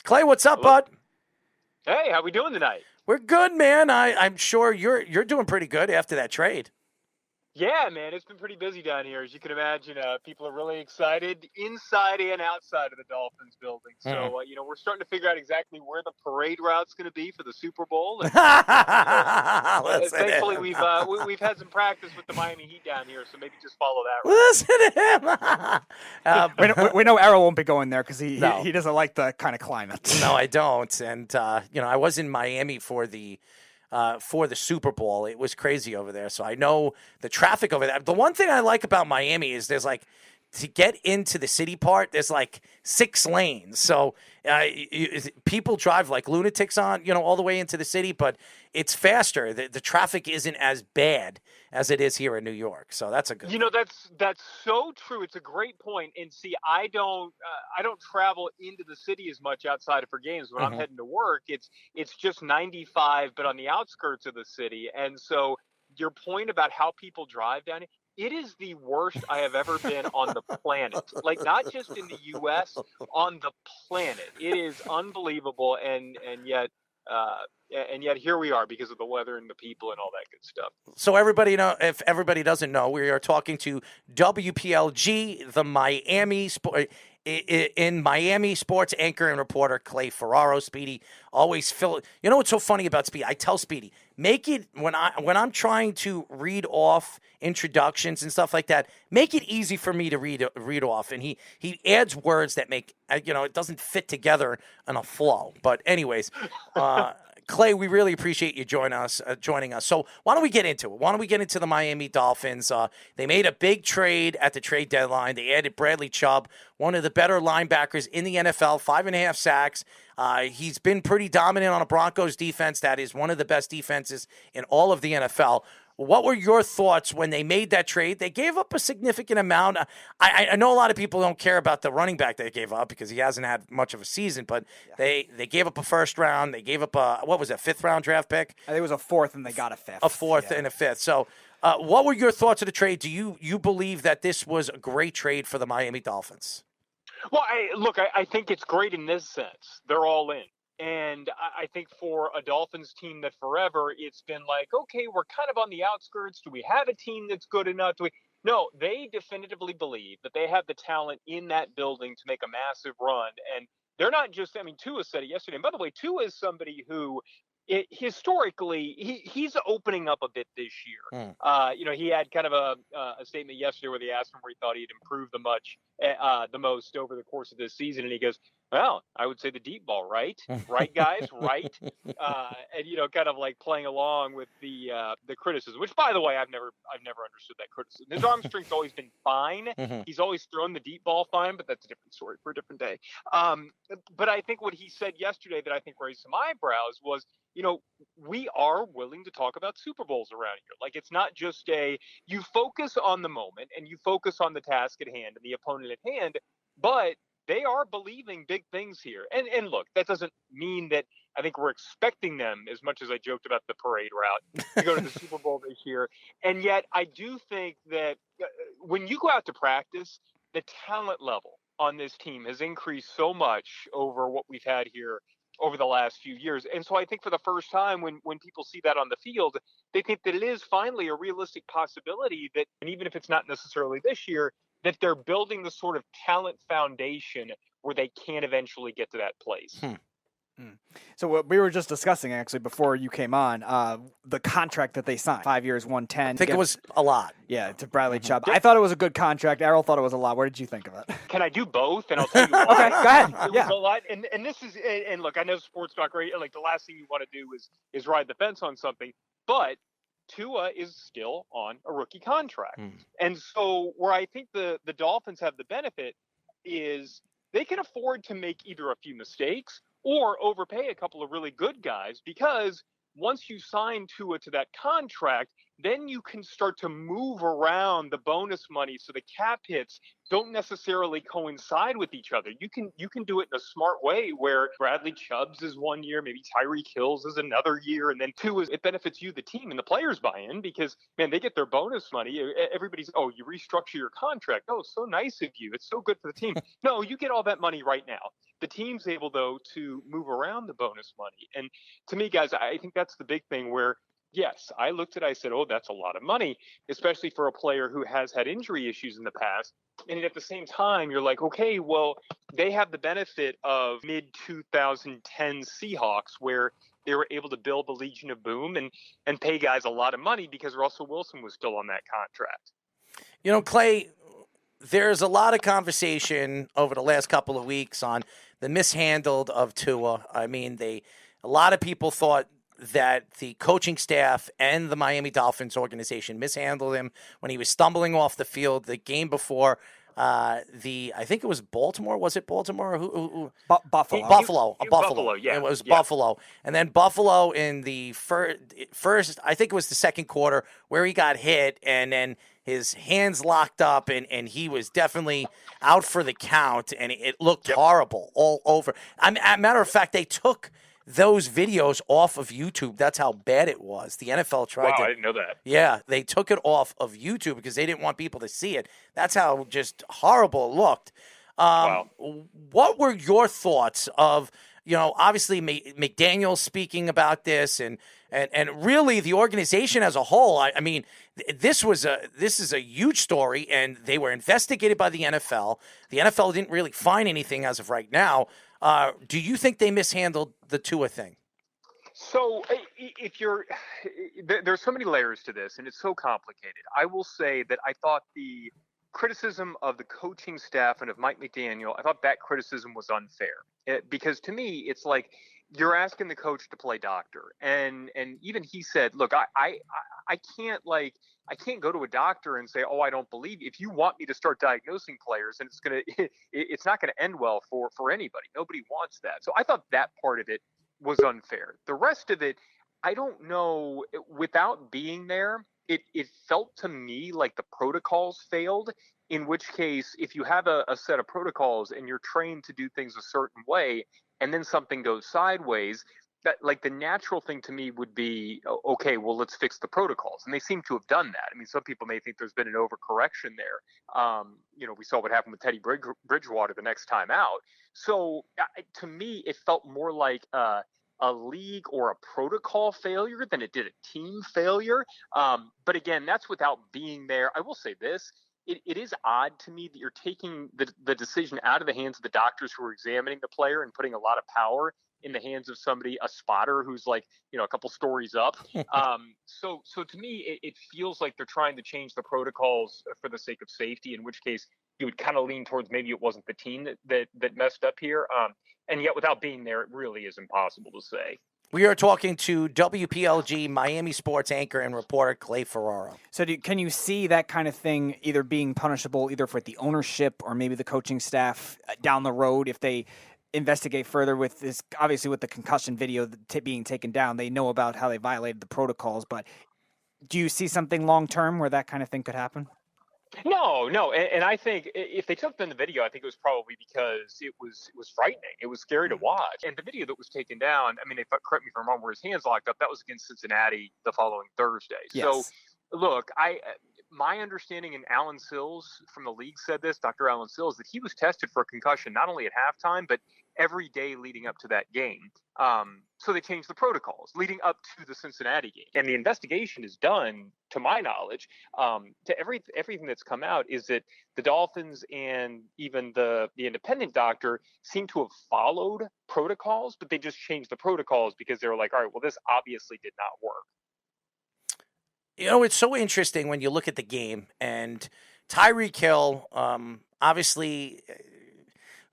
Clay, what's up, bud? Hey, how we doing tonight? We're good, man. I'm sure you're doing pretty good after that trade. Yeah, man, it's been pretty busy down here. As you can imagine, people are really excited inside and outside of the Dolphins building. So, we're starting to figure out exactly where the parade route's going to be for the Super Bowl. And, thankfully, we've had some practice with the Miami Heat down here, so maybe just follow that route. Listen to him. we know Arrow won't be going there because he doesn't like the kind of climate. No, I don't. And I was in Miami for the Super Bowl. It was crazy over there. So I know the traffic over there. The one thing I like about Miami is there's to get into the city part, there's 6 lanes. So people drive like lunatics on, all the way into the city, but it's faster. The traffic isn't as bad as it is here in New York. So that's a good thing. That's so true. It's a great point. And see, I don't travel into the city as much outside of for games. When I'm heading to work, it's just 95, but on the outskirts of the city. And so your point about how people drive down here, it is the worst I have ever been on the planet. Not just in the U.S., on the planet. It is unbelievable, and yet here we are because of the weather and the people and all that good stuff. So everybody if everybody doesn't know, we are talking to WPLG, the Miami sports anchor and reporter Clay Ferraro. Speedy always fill. You know what's so funny about Speedy? I tell Speedy, make it when I'm trying to read off introductions and stuff like that, make it easy for me to read off, and he adds words that make it doesn't fit together in a flow. But anyways, Clay, we really appreciate you joining us. So why don't we get into it? Why don't we get into the Miami Dolphins? They made a big trade at the trade deadline. They added Bradley Chubb, one of the better linebackers in the NFL, 5.5 sacks. He's been pretty dominant on a Broncos defense that is one of the best defenses in all of the NFL. What were your thoughts when they made that trade? They gave up a significant amount. I know a lot of people don't care about the running back they gave up because he hasn't had much of a season, but they gave up a first round. They gave up a 5th round draft pick? I think it was a 4th, and they got a 5th. A 4th and a 5th. So what were your thoughts of the trade? Do you believe that this was a great trade for the Miami Dolphins? Well, I think it's great in this sense. They're all in. And I think for a Dolphins team that forever, it's been okay, we're kind of on the outskirts. Do we have a team that's good enough? No, they definitively believe that they have the talent in that building to make a massive run. And they're not just, Tua said it yesterday. And by the way, Tua is somebody who historically, he's opening up a bit this year. He had kind of a statement yesterday where they asked him where he thought he'd improved the most over the course of this season. And he goes, well, I would say the deep ball, right? Right, guys, right? And, kind of playing along with the criticism, which, by the way, I've never understood that criticism. His arm strength's always been fine. He's always thrown the deep ball fine, but that's a different story for a different day. But I think what he said yesterday that I think raised some eyebrows was, we are willing to talk about Super Bowls around here. It's not just you focus on the moment and you focus on the task at hand and the opponent at hand, but they are believing big things here. And look, that doesn't mean that I think we're expecting them, as much as I joked about the parade route, to go to the Super Bowl this year. And yet I do think that when you go out to practice, the talent level on this team has increased so much over what we've had here over the last few years. And so I think for the first time when people see that on the field, they think that it is finally a realistic possibility that, and even if it's not necessarily this year, that they're building the sort of talent foundation where they can eventually get to that place. So what we were just discussing actually before you came on, the contract that they signed, 5 years, 110. I think it was a lot. Yeah, to Bradley Chubb. I thought it was a good contract. Errol thought it was a lot. What did you think of it? Can I do both? And I'll tell you why. Okay, go ahead. It was a lot. And this is, and look, I know sports talk, right? The last thing you want to do is ride the fence on something, but Tua is still on a rookie contract. And so where I think the Dolphins have the benefit is they can afford to make either a few mistakes or overpay a couple of really good guys, because once you sign Tua to that contract, then you can start to move around the bonus money so the cap hits don't necessarily coincide with each other. You can do it in a smart way where Bradley Chubb's is 1 year, maybe Tyreek Hill's is another year, and then it benefits you, the team, and the players buy in because, man, they get their bonus money. Everybody's, oh, you restructure your contract. Oh, so nice of you. It's so good for the team. No, you get all that money right now. the team's able, though, to move around the bonus money. And to me, guys, I think that's the big thing where, yes, I looked at it, I said, oh, that's a lot of money, especially for a player who has had injury issues in the past. And at the same time, you're like, okay, well, they have the benefit of mid-2010 Seahawks where they were able to build the Legion of Boom and pay guys a lot of money because Russell Wilson was still on that contract. You know, Clay, there's a lot of conversation over the last couple of weeks on the mishandled of Tua. I mean, a lot of people thought that the coaching staff and the Miami Dolphins organization mishandled him when he was stumbling off the field the game before. I think it was Baltimore. Was it Baltimore? Buffalo. Buffalo, yeah. It was Buffalo. And then Buffalo in the first, I think it was the second quarter, where he got hit, and then his hands locked up, and he was definitely out for the count, and it looked horrible all over. Matter of fact, they took those videos off of YouTube. That's how bad it was. The NFL tried I didn't know that. Yeah, they took it off of YouTube because they didn't want people to see it. That's how just horrible it looked. Wow. What were your thoughts of, obviously McDaniel speaking about this and really the organization as a whole? I mean, this is a huge story, and they were investigated by the NFL. The NFL didn't really find anything as of right now. Do you think they mishandled the Tua thing? So there's so many layers to this, and it's so complicated. I will say that I thought the criticism of the coaching staff and of Mike McDaniel, I thought that criticism was unfair. Because to me, it's like you're asking the coach to play doctor. And even he said, look, I can't go to a doctor and say, oh, I don't believe you. If you want me to start diagnosing players, and it's not going to end well for anybody. Nobody wants that. So I thought that part of it was unfair. The rest of it, I don't know. Without being there, it felt to me like the protocols failed, in which case, if you have a set of protocols and you're trained to do things a certain way, and then something goes sideways, that like the natural thing to me would be, okay, well, let's fix the protocols. And they seem to have done that. I mean, some people may think there's been an overcorrection there. We saw what happened with Teddy Bridgewater the next time out. So to me, it felt more like a league or a protocol failure than it did a team failure. But again, that's without being there. I will say this. It is odd to me that you're taking the decision out of the hands of the doctors who are examining the player and putting a lot of power in the hands of a spotter who's like, a couple stories up. So to me, it feels like they're trying to change the protocols for the sake of safety, in which case you would kind of lean towards maybe it wasn't the team that messed up here. And yet without being there, it really is impossible to say. We are talking to WPLG Miami sports anchor and reporter Clay Ferraro. So can you see that kind of thing either being punishable either for the ownership or maybe the coaching staff down the road if they investigate further with this? Obviously, with the concussion video being taken down, they know about how they violated the protocols. But do you see something long term where that kind of thing could happen? No. And I think if they took down the video, I think it was probably because it was frightening. It was scary to watch. And the video that was taken down, I mean, correct me if I'm wrong, where his hands locked up, that was against Cincinnati the following Thursday. Yes. So, look, my understanding, and Alan Sills from the league said this, Dr. Alan Sills, that he was tested for a concussion not only at halftime, but every day leading up to that game. So they changed the protocols leading up to the Cincinnati game. And the investigation is done, to my knowledge. To everything that's come out is that the Dolphins and even the independent doctor seem to have followed protocols, but they just changed the protocols because they were like, all right, well, this obviously did not work. It's so interesting when you look at the game, and Tyreek Hil, obviously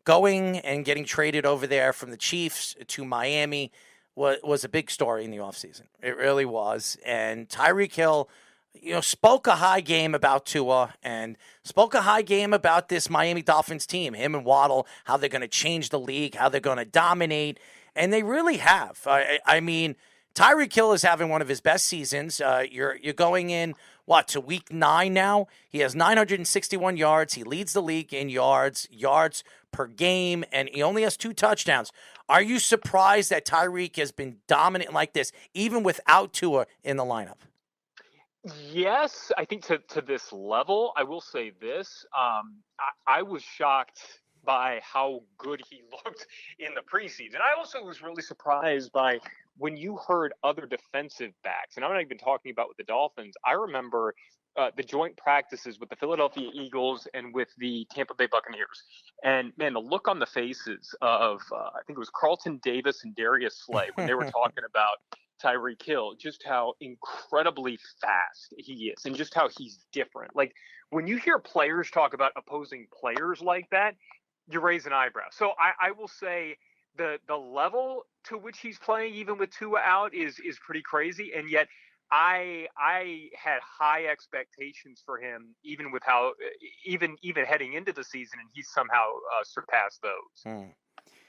going and getting traded over there from the Chiefs to Miami was a big story in the offseason. It really was. And Tyreek Hil, spoke a high game about Tua and spoke a high game about this Miami Dolphins team, him and Waddle, how they're going to change the league, how they're going to dominate. And they really have. I mean, Tyreek Hil is having one of his best seasons. You're going in, to week 9 now? He has 961 yards. He leads the league in yards per game, and he only has 2 touchdowns. Are you surprised that Tyreek has been dominant like this, even without Tua in the lineup? Yes, I think to this level, I will say this. I was shocked by how good he looked in the preseason. I also was really surprised by when you heard other defensive backs, and I'm not even talking about with the Dolphins. I remember the joint practices with the Philadelphia Eagles and with the Tampa Bay Buccaneers. And man, the look on the faces of, I think it was Carlton Davis and Darius Slay when they were talking about Tyreek Hil, just how incredibly fast he is and just how he's different. Like when you hear players talk about opposing players like that, you raise an eyebrow. So I will say the level to which he's playing, even with Tua out, is pretty crazy. And yet I had high expectations for him, even with how even heading into the season, and he's somehow surpassed those.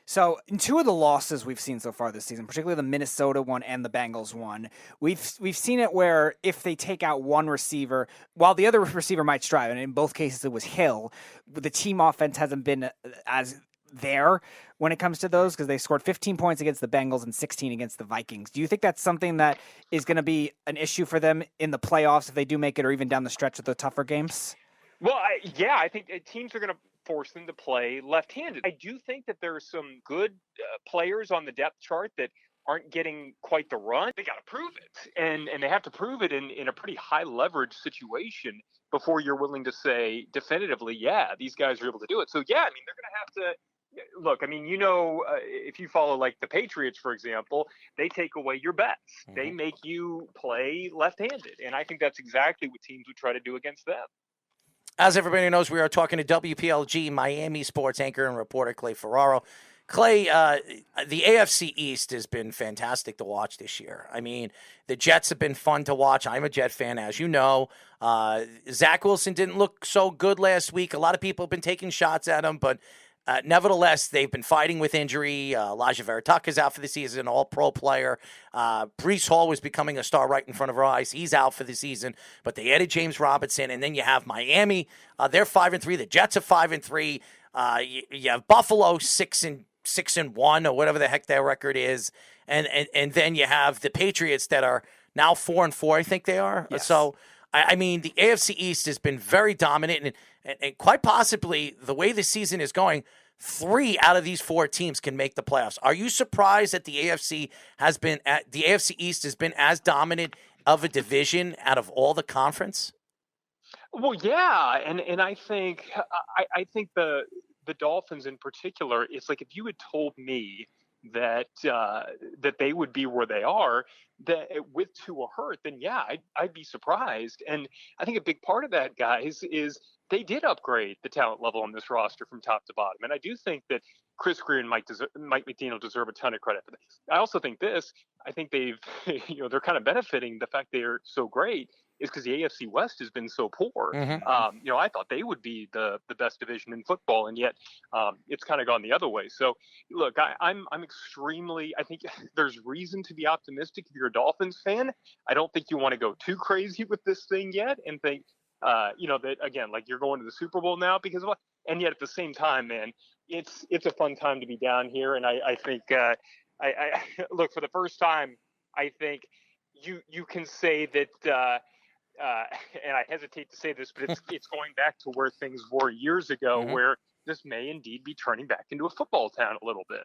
So in two of the losses we've seen so far this season, particularly the Minnesota one and the Bengals one, we've seen it where if they take out one receiver, while the other receiver might strive, and in both cases it was Hill, the team offense hasn't been as there when it comes to those, because they scored 15 points against the Bengals and 16 against the Vikings. Do you think that's something that is going to be an issue for them in the playoffs if they do make it, or even down the stretch of the tougher games? Well, I think teams are going to force them to play left-handed. I do think that there are some good players on the depth chart that aren't getting quite the run. They got to prove it, and they have to prove it in a pretty high leverage situation before you're willing to say definitively, yeah, these guys are able to do it. So yeah, I mean, they're going to have to. Look, I mean, if you follow like the Patriots, for example, they take away your bets. Mm-hmm. They make you play left-handed, and I think that's exactly what teams would try to do against them. As everybody knows, we are talking to WPLG Miami sports anchor and reporter Clay Ferraro. Clay, the AFC East has been fantastic to watch this year. I mean, the Jets have been fun to watch. I'm a Jet fan, as you know. Zach Wilson didn't look so good last week. A lot of people have been taking shots at him, but nevertheless, they've been fighting with injury. Elijah Veritucker's out for the season, an all-pro player. Breece Hall was becoming a star right in front of our eyes. He's out for the season, but they added James Robinson, and then you have Miami. They're 5-3. The Jets are 5-3. You have Buffalo 6-1 or whatever the heck their record is, and then you have the Patriots that are now 4-4. I think they are. Yes. So I mean, the AFC East has been very dominant, and quite possibly the way the season is going, 3 out of these 4 teams can make the playoffs. Are you surprised that the AFC East has been as dominant of a division out of all the conference? Well, yeah, and I think the Dolphins in particular, it's like if you had told me that they would be where they are, that with Tua hurt, then yeah, I'd be surprised. And I think a big part of that, guys, is they did upgrade the talent level on this roster from top to bottom. And I do think that Chris Greer and Mike McDaniel deserve a ton of credit for that. I also think I think they've, they're kind of benefiting the fact they're so great is because the AFC West has been so poor. Mm-hmm. I thought they would be the best division in football, and yet it's kind of gone the other way. So, look, I'm extremely. I think there's reason to be optimistic if you're a Dolphins fan. I don't think you want to go too crazy with this thing yet, and think, that again, like you're going to the Super Bowl now because of what. And yet at the same time, man, it's a fun time to be down here, and I think I look for the first time. I think you can say that. And I hesitate to say this, but it's going back to where things were years ago, mm-hmm. where this may indeed be turning back into a football town a little bit.